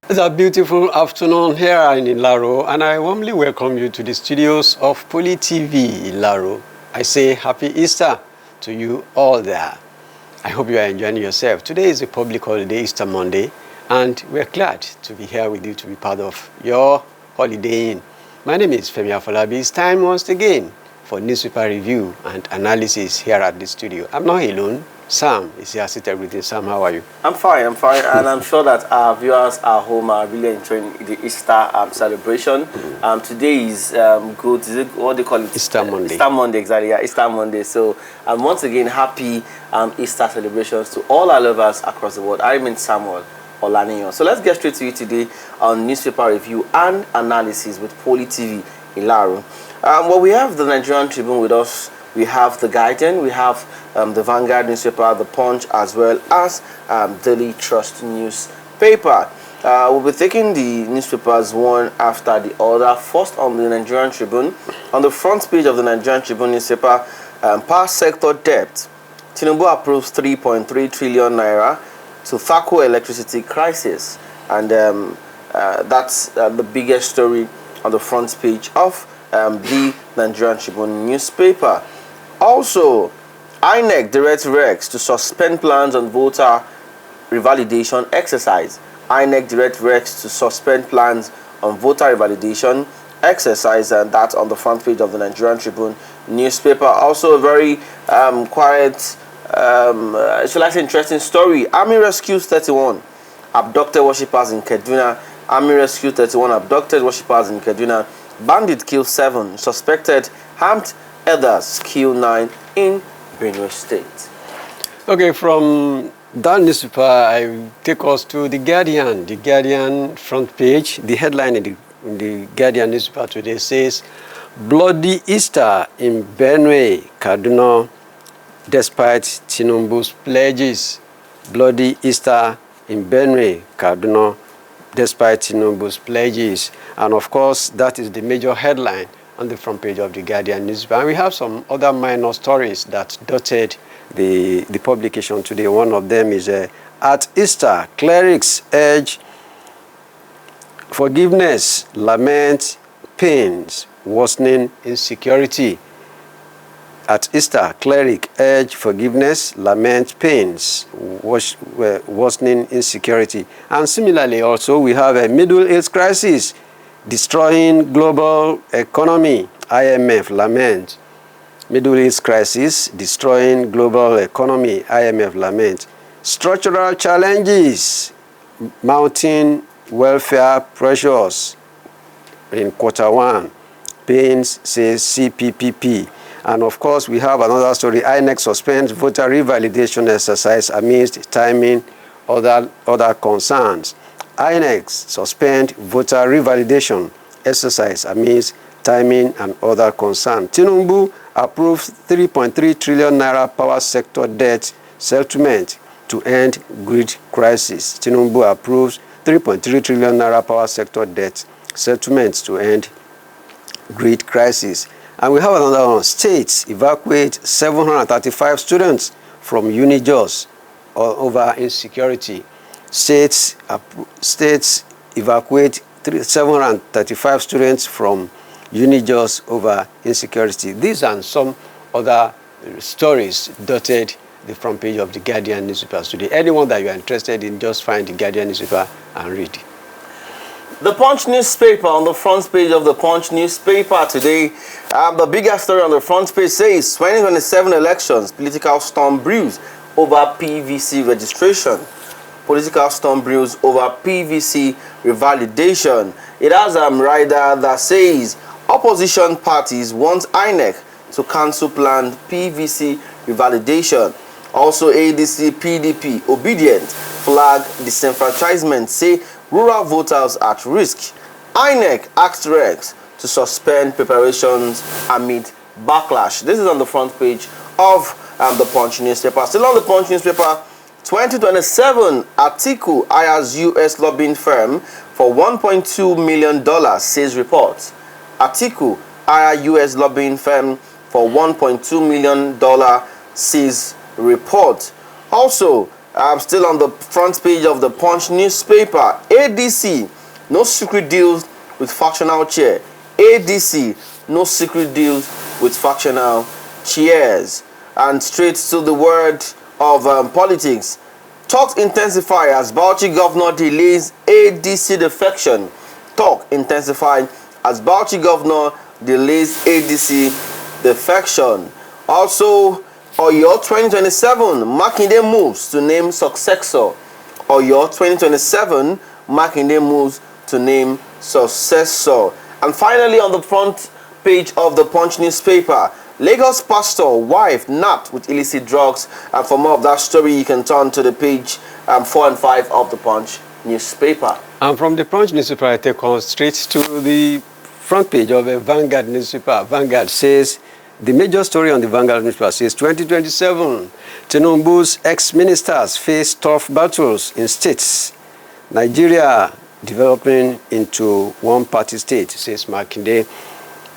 It's a beautiful afternoon here in Ilaro, and I warmly welcome you to the studios of Poly TV Ilaro. I say happy Easter to you all there. I hope you are enjoying yourself. Today is a public holiday, Easter Monday, and we're glad to be here with you to be part of your holidaying. My name is Femi Afolabi. It's time once again for newspaper review and analysis here at the studio. I'm not alone. Sam is here seated with you. Sam, how are you? I'm fine, and I'm sure that our viewers at home are really enjoying the Easter celebration. Today is good. Is it, what do you call it? Easter Monday. Easter Monday, exactly. Yeah, Easter Monday. So, once again, happy Easter celebrations to all our lovers across the world. I remain Samuel Olaniyan. So let's get straight to it today on newspaper review and analysis with Poly TV Ilaro. Well, we have the Nigerian Tribune with us. We have the Guardian, we have the Vanguard newspaper, the Punch, as well as Daily Trust newspaper. We'll be taking the newspapers one after the other. First on the Nigerian Tribune. On the front page of the Nigerian Tribune newspaper, power sector debt. Tinubu approves 3.3 trillion naira to tackle electricity crisis. And that's the biggest story on the front page of the Nigerian Tribune newspaper. Also, INEC directs Rex to suspend plans on voter revalidation exercise. INEC directs Rex to suspend plans on voter revalidation exercise, and that's on the front page of the Nigerian Tribune newspaper. Also, a very quiet, shall I say, interesting story. Army rescues 31 abducted worshippers in Kaduna. Army rescues 31 abducted worshippers in Kaduna. Bandit kills 7. Suspected harmed others kill 9 in Benue State. Okay, from that newspaper, I take us to The Guardian. The Guardian front page, the headline in the Guardian newspaper today says, Bloody Easter in Benue, Kaduna, despite Tinubu's pledges. Bloody Easter in Benue, Kaduna, despite Tinubu's pledges. And of course, that is the major headline on the front page of the Guardian newspaper. And we have some other minor stories that dotted the publication today. One of them is at Easter, clerics urge forgiveness, lament, pains, worsening insecurity. At Easter, cleric urge forgiveness, lament, pains, worsening insecurity. And similarly also, we have a Middle East crisis, destroying global economy. IMF lament. Middle East crisis, destroying global economy. IMF lament. Structural challenges, mounting welfare pressures in Q1. Pains says CPPP. And of course, we have another story. INEC suspends voter revalidation exercise amidst timing other concerns. INEC suspend voter revalidation exercise amidst timing and other concerns. Tinubu approves 3.3 trillion naira power sector debt settlement to end grid crisis. Tinubu approves 3.3 trillion naira power sector debt settlement to end grid crisis. And we have another one. States evacuate 735 students from UniJOS over insecurity. States evacuate 735 students from UniJOS over insecurity. These and some other stories dotted the front page of the Guardian newspaper today. Anyone that you are interested in, just find the Guardian newspaper and read. The Punch newspaper, on the front page of the Punch newspaper today, the biggest story on the front page says 2027 elections, political storm brews over PVC registration. Political storm brews over PVC revalidation. It has a rider that says opposition parties want INEC to cancel planned PVC revalidation. Also, ADC, PDP, obedient, flag disenfranchisement, say rural voters at risk. INEC asked Rex to suspend preparations amid backlash. This is on the front page of the Punch newspaper. Still on the Punch newspaper, 2027, Atiku hires U.S. lobbying firm for $1.2 million, says report. Atiku hires U.S. lobbying firm for $1.2 million, says report. Also, Still on the front page of the Punch newspaper, ADC, no secret deals with factional chair. ADC, no secret deals with factional chairs. And straight to the word of politics. Talks intensify as Bauchi governor delays ADC defection. Talk intensify as Bauchi governor delays ADC defection. Also, Oyo 2027, Makinde moves to name successor. Oyo 2027, Makinde moves to name successor. And finally, on the front page of the Punch newspaper, Lagos pastor wife napped with illicit drugs. And for more of that story, you can turn to the page 4 and 5 of the Punch newspaper. And from the Punch newspaper, I take on straight to the front page of the Vanguard newspaper. Vanguard says, the major story on the Vanguard newspaper says 2027, Tinubu's ex-ministers face tough battles in states. Nigeria developing into one-party state, says Makinde.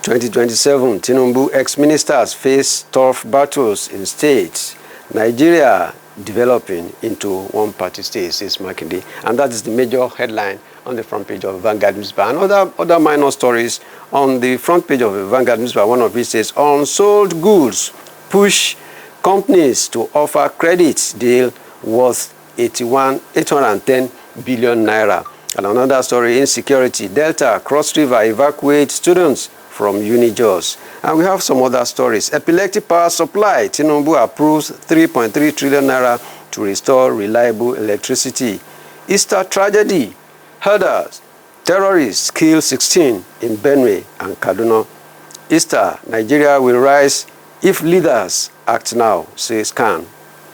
2027, Tinubu ex-ministers face tough battles in states. Nigeria developing into one-party state, says Makinde. And that is the major headline on the front page of Vanguard newspaper. And other minor stories on the front page of the Vanguard newspaper, one of which says, unsold goods push companies to offer credit deal worth 810 billion naira. And another story, insecurity, Delta, Cross River evacuate students from Unijos. And we have some other stories. Epileptic power supply, Tinubu approves 3.3 trillion naira to restore reliable electricity. Easter tragedy, herders, terrorists kill 16 in Benue and Kaduna. Easter, Nigeria will rise if leaders act now, says Khan.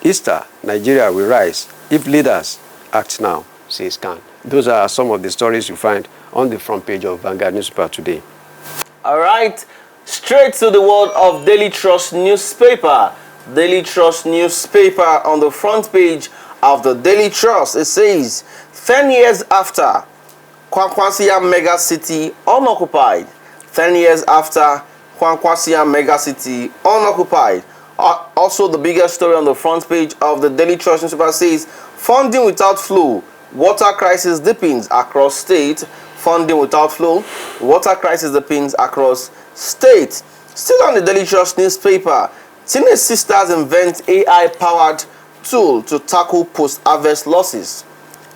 Easter, Nigeria will rise if leaders act now, says Khan. Those are some of the stories you find on the front page of Vanguard newspaper today. All right, straight to the world of Daily Trust newspaper. Daily Trust newspaper on the front page of the Daily Trust. It says, 10 years after Kwankwasia mega city unoccupied. 10 years after Kwankwasia mega city unoccupied. Also, the biggest story on the front page of the Daily Trust newspaper says, funding without flow, water crisis deepens across state. Funding without flow, water crisis deepens across state. Still on the Daily Trust newspaper, teenage sisters invent AI-powered tool to tackle post-harvest losses.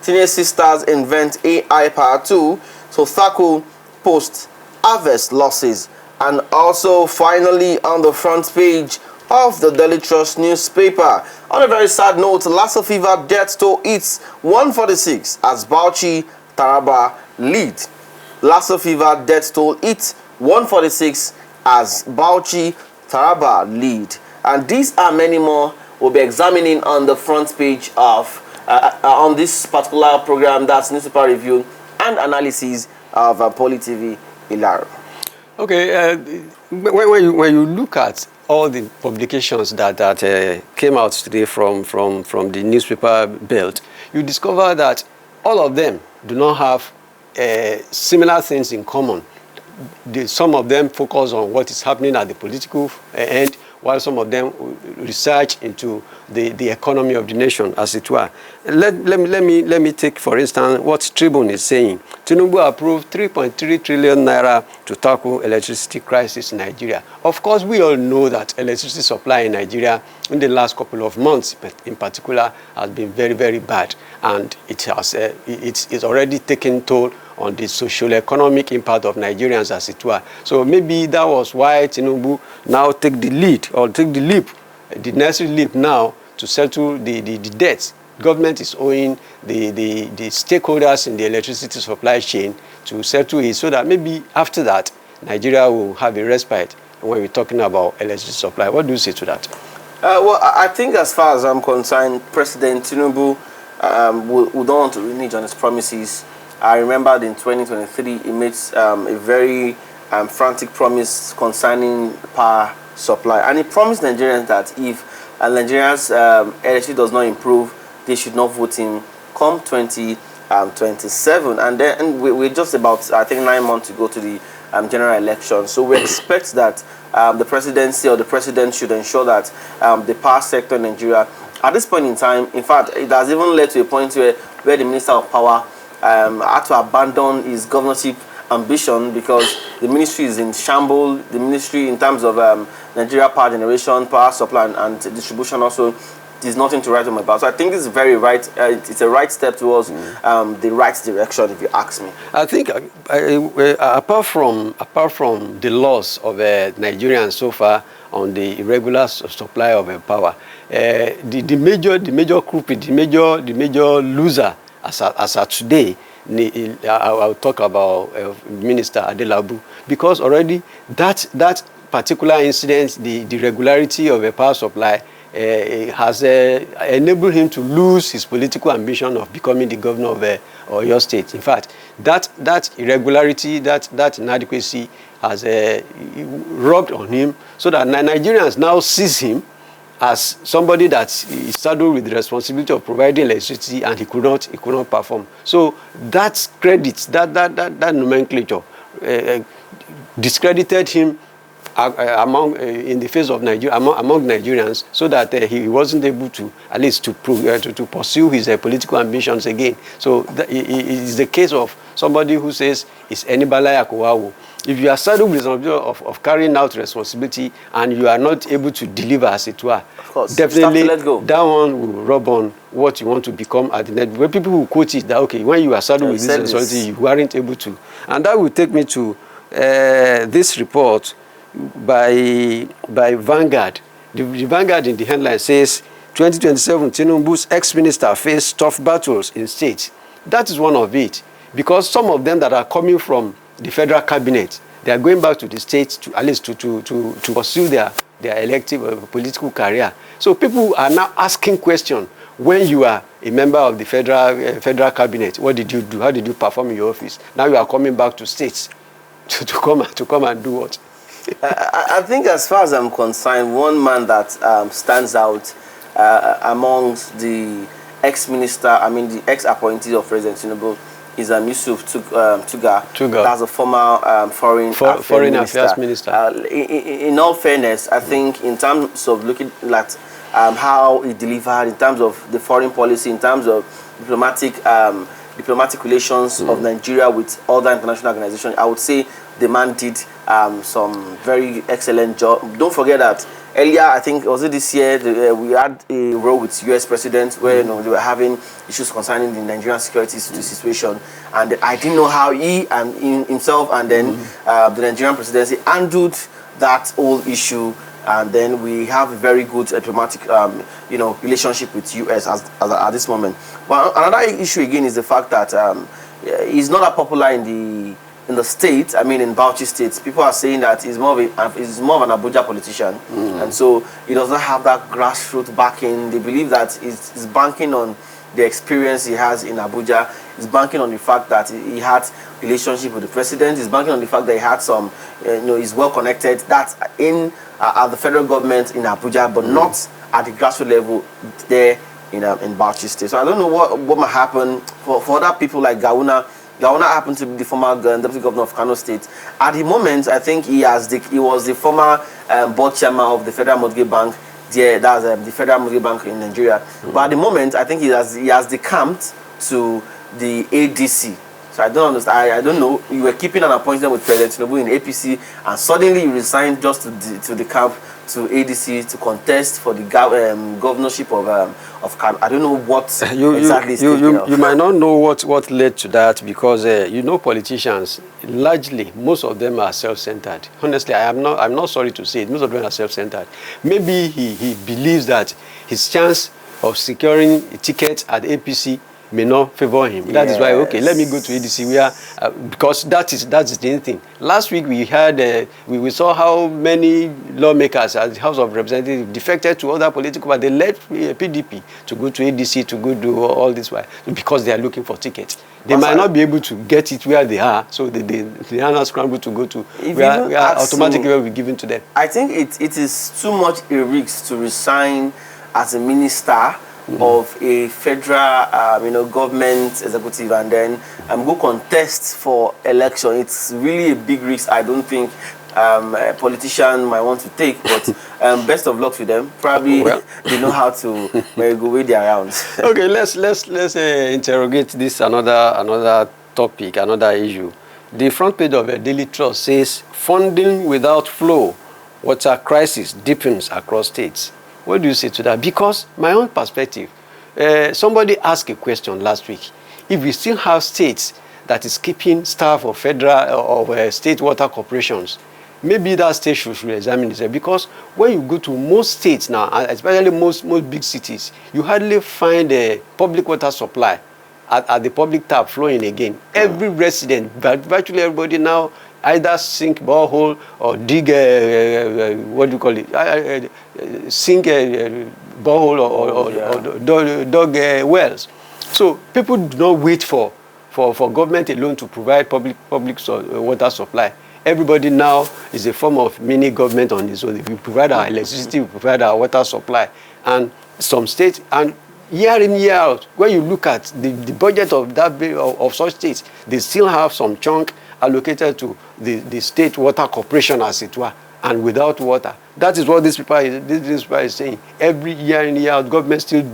Teenage sisters invent AI-powered tool to tackle post-harvest losses. And also, finally, on the front page of the Daily Trust newspaper, on a very sad note, Lassa fever death toll hits 146 as Bauchi, Taraba lead. Lassa fever death toll hits 146 as Bauchi, Taraba lead. And these are many more we'll be examining on the front page of on this particular program, that's newspaper review and analysis of PolyTV Ilaro. Okay, when you look at all the publications that came out today from the newspaper belt, you discover that all of them do not have similar things in common. Some of them focus on what is happening at the political end, while some of them research into the economy of the nation, as it were. Let me take, for instance, what Tribune is saying. Tinubu approved 3.3 trillion naira to tackle electricity crisis in Nigeria. Of course, we all know that electricity supply in Nigeria in the last couple of months, in particular, has been very, very bad, and it has it's already taken toll on the socio-economic impact of Nigerians, as it were. So maybe that was why Tinubu now take the lead, or take the leap, the necessary leap now to settle the debts. Government is owing the stakeholders in the electricity supply chain to settle it, so that maybe after that, Nigeria will have a respite when we're talking about electricity supply. What do you say to that? Well, I think as far as I'm concerned, President Tinubu we don't want to renege on his promises. I remember in 2023, he made a very frantic promise concerning power supply. And he promised Nigerians that if Nigerians' electricity does not improve, they should not vote him come 2027. And then we're just about, I think, 9 months to go to the general election. So we expect that the presidency or the president should ensure that the power sector in Nigeria at this point in time, in fact, it has even led to a point where the Minister of Power had to abandon his governorship ambition because the ministry is in shambles. The ministry, in terms of Nigeria power generation, power supply, and distribution, also, there's nothing to write home about. So I think it's very right. It's a right step towards the right direction, if you ask me. I think apart from the loss of Nigerians so far on the irregular supply of power, the major culprit, the major loser as of today, I'll talk about Minister Adelabu, because already that particular incident, the irregularity of a power supply, has enabled him to lose his political ambition of becoming the governor of Oyo State. In fact, that irregularity, that inadequacy has rubbed on him, so that Nigerians now sees him as somebody that is saddled with the responsibility of providing electricity, and he could not perform. So that credit, that nomenclature discredited him in the face of Nigeria, among Nigerians, so that he wasn't able to, at least to pursue his political ambitions again. So it is the case of somebody who says it's Enibala Yakowawo. If you are saddled with the responsibility of carrying out responsibility and you are not able to deliver, as it were, of course, definitely that one will rub on what you want to become at the end. When people will quote it that, okay, when you are saddled with this responsibility, you aren't able to. And that will take me to this report by Vanguard. The Vanguard in the headline says 2027 Tinubu's ex-minister face tough battles in states. That is one of it, because some of them that are coming from the federal cabinet, they are going back to the states to at least to pursue their elective political career. So people are now asking questions. When you are a member of the federal cabinet, what did you do? How did you perform in your office? Now you are coming back to states to come and do what? I think, as far as I'm concerned, one man that stands out amongst the the ex-appointees of President Tinubu is Yusuf Tuga. That's a former foreign affairs minister. In all fairness, I think in terms of looking at how he delivered, in terms of the foreign policy, in terms of diplomatic relations of Nigeria with other international organizations, I would say the man did some very excellent job. Don't forget that earlier, I think, was it this year, we had a row with U.S. president where they were having issues concerning the Nigerian security situation, and I didn't know how he and himself and then the Nigerian presidency handled that whole issue. And then we have a very good diplomatic, relationship with U.S. at this moment. But another issue again is the fact that he's not that popular in the state. I mean, in Bauchi State, people are saying that he's more of an Abuja politician, and so he does not have that grassroots backing. They believe that he's banking on the experience he has in Abuja. He's banking on the fact that he had relationship with the president. He's banking on the fact that he had some, he's well connected. That's in at the federal government in Abuja, but not at the grassroots level there in Bauchi State. So I don't know what might happen for other people like Gawuna. Gawuna happened to be the former deputy governor of Kano State. At the moment, I think he was the former board chairman of the Federal Mortgage Bank. Yeah, that's the Federal Mortgage Bank in Nigeria. But at the moment, I think he has decamped to the ADC. So I don't understand. I don't know. You were keeping an appointment with President Tinubu in APC, and suddenly you resigned just to the camp to ADC to contest for the governorship of Kano. I don't know what exactly is you might not know what led to that, because politicians, largely most of them are self-centered. Honestly, I'm not sorry to say it. Most of them are self-centered. Maybe he believes that his chance of securing a ticket at APC may not favor him. Yes. That is why, okay, let me go to ADC, because that's the thing. Last week we had we saw how many lawmakers at the House of Representatives defected to other political, but they left PDP to go to ADC to go do all this while, because they are looking for tickets. They might not be able to get it where they are, so they are not scrambled to go to where automatically will be given to them. I think it is too much a risk to resign as a minister of a federal, government executive, and then go contest for election. It's really a big risk. I don't think a politician might want to take, but best of luck to them. Probably they know how to go with their rounds. Okay, let's interrogate this another topic, another issue. The front page of the Daily Trust says funding without flow, water crisis deepens across states. What do you say to that? Because my own perspective, somebody asked a question last week. If we still have states that is keeping staff of federal or state water corporations, maybe that state should examine itself. Because when you go to most states now, especially most big cities, you hardly find a public water supply at the public tap flowing again. Every resident, virtually everybody now, either sink borehole or dig what do you call it? Sink borehole or dug wells. So people do not wait for government alone to provide public water supply. Everybody now is a form of mini government on its own. We provide our electricity, we provide our water supply, and some states, and year in year out, when you look at the budget of of such states, they still have some chunk allocated to the state water corporation, as it were, and without water. That is what this paper is saying. Every year in year out, government still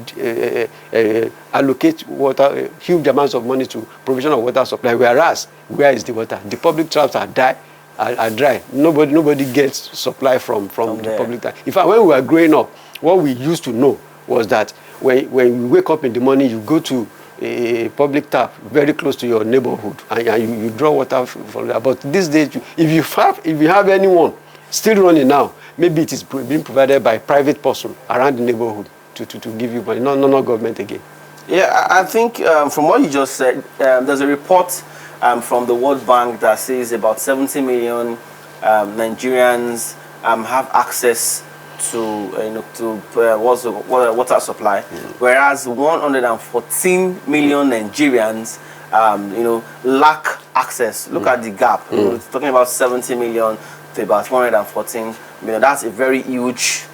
allocate water, huge amounts of money to provision of water supply. Whereas, where is the water? The public traps are dry. Nobody gets supply from the public tap. In fact, when we were growing up, what we used to know was that when you wake up in the morning, you go to a public tap very close to your neighborhood, and you draw water from there. But these days, if you have anyone still running now, maybe it is being provided by private person around the neighborhood to give you money, not government again. Yeah, I think from what you just said, there's a report from the World Bank that says about 70 million Nigerians have access to water supply, whereas 114 million Nigerians lack access. Look at the gap. It's talking about 70 million to about 114 million. That's a very huge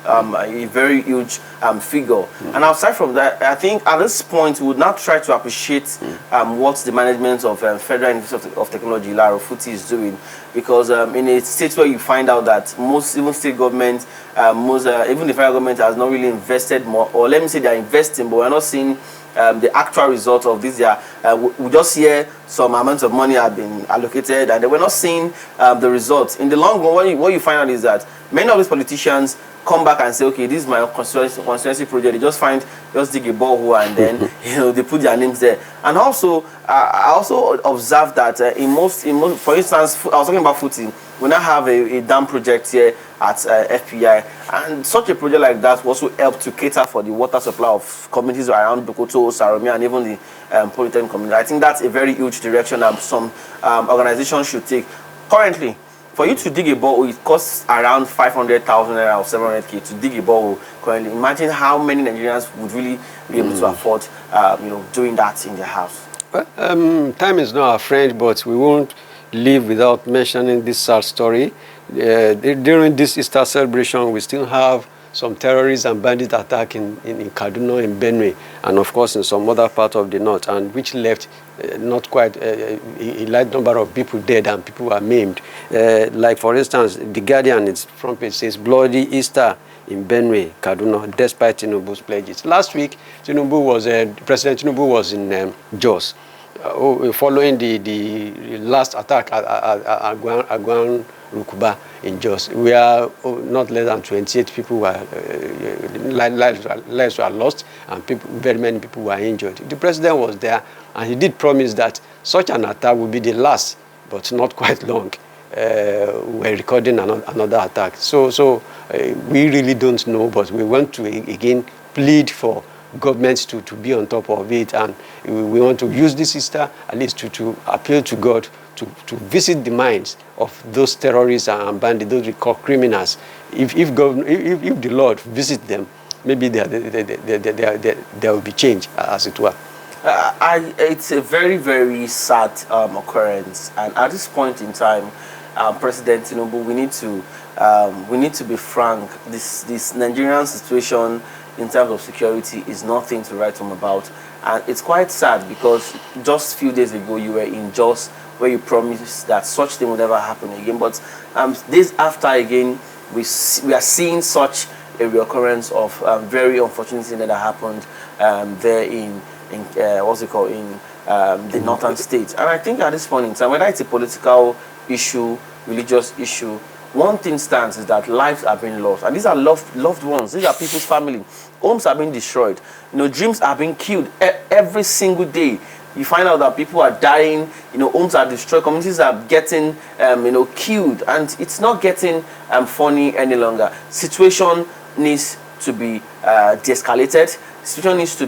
figure. And aside from that, I think at this point we would not try to appreciate what the management of Federal Institute of Technology, Laro Futi, is doing, because in a state where you find out that most, even state government, even the federal government has not really invested more, or let me say they are investing, but we're not seeing the actual result of this year. We just hear some amount of money have been allocated, and we're not seeing the results. In the long run, what you find out is that many of these politicians come back and say, okay, this is my constituency project. They just dig a borehole, and then they put their names there. And also, I also observed that in most, for instance, I was talking about Futi. We now have a dam project here at FPI, and such a project like that will also help to cater for the water supply of communities around Bukoto, Saromia, and even the Polytechnic community. I think that's a very huge direction that some organizations should take. Currently, for you to dig a borehole, it costs around 500,000 naira or 700k to dig a borehole. Currently, imagine how many Nigerians would really be able to afford, doing that in their house. Well, time is not our friend, but we won't leave without mentioning this sad story. During this Easter celebration, we still have some terrorist and bandit attack in Kaduna, in Benue, and of course in some other part of the north, and which left not quite a large number of people dead and people were maimed. Like for instance, The Guardian, its front page says, "Bloody Easter in Benue, Kaduna, despite Tinubu's pledges." Last week, President Tinubu was in Jos, following the last attack at Agwan Rukuba in Jos, where not less than 28 people were lives were lost, and very many people were injured. The president was there, and he did promise that such an attack would be the last, but not quite long. We're recording another attack. So we really don't know, but we want to again plead for governments to be on top of it, and we want to use this Easter at least to appeal to God to visit the minds of those terrorists and bandits, those criminals. If the Lord visit them, maybe there will be change, as it were. It's a very, very sad occurrence, and at this point in time, President Tinubu, we need to be frank. This Nigerian situation in terms of security is nothing to write home about, and it's quite sad because just a few days ago you were in Jos where you promise that such thing will never happen again. But days after again, we are seeing such a reoccurrence of very unfortunate thing that happened there in what's it called, in the northern states. And I think at this point in time, whether it's a political issue, religious issue, one thing stands is that lives are being lost, and these are loved ones. These are people's family. Homes are being destroyed. Dreams are being killed every single day. You find out that people are dying. Homes are destroyed. Communities are getting killed, and it's not getting funny any longer. Situation needs to be de-escalated. Situation needs to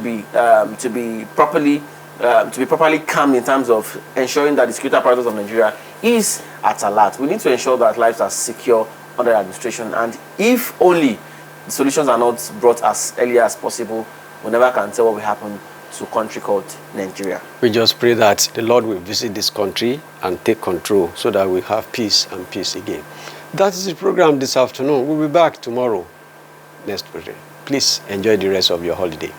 be properly calmed in terms of ensuring that the security apparatus of Nigeria is at alert. We need to ensure that lives are secure under administration, and if only the solutions are not brought as early as possible, we never can tell what will happen to a country called Nigeria. We just pray that the Lord will visit this country and take control so that we have peace and peace again. That is the program this afternoon. We'll be back tomorrow, next Friday. Please enjoy the rest of your holiday.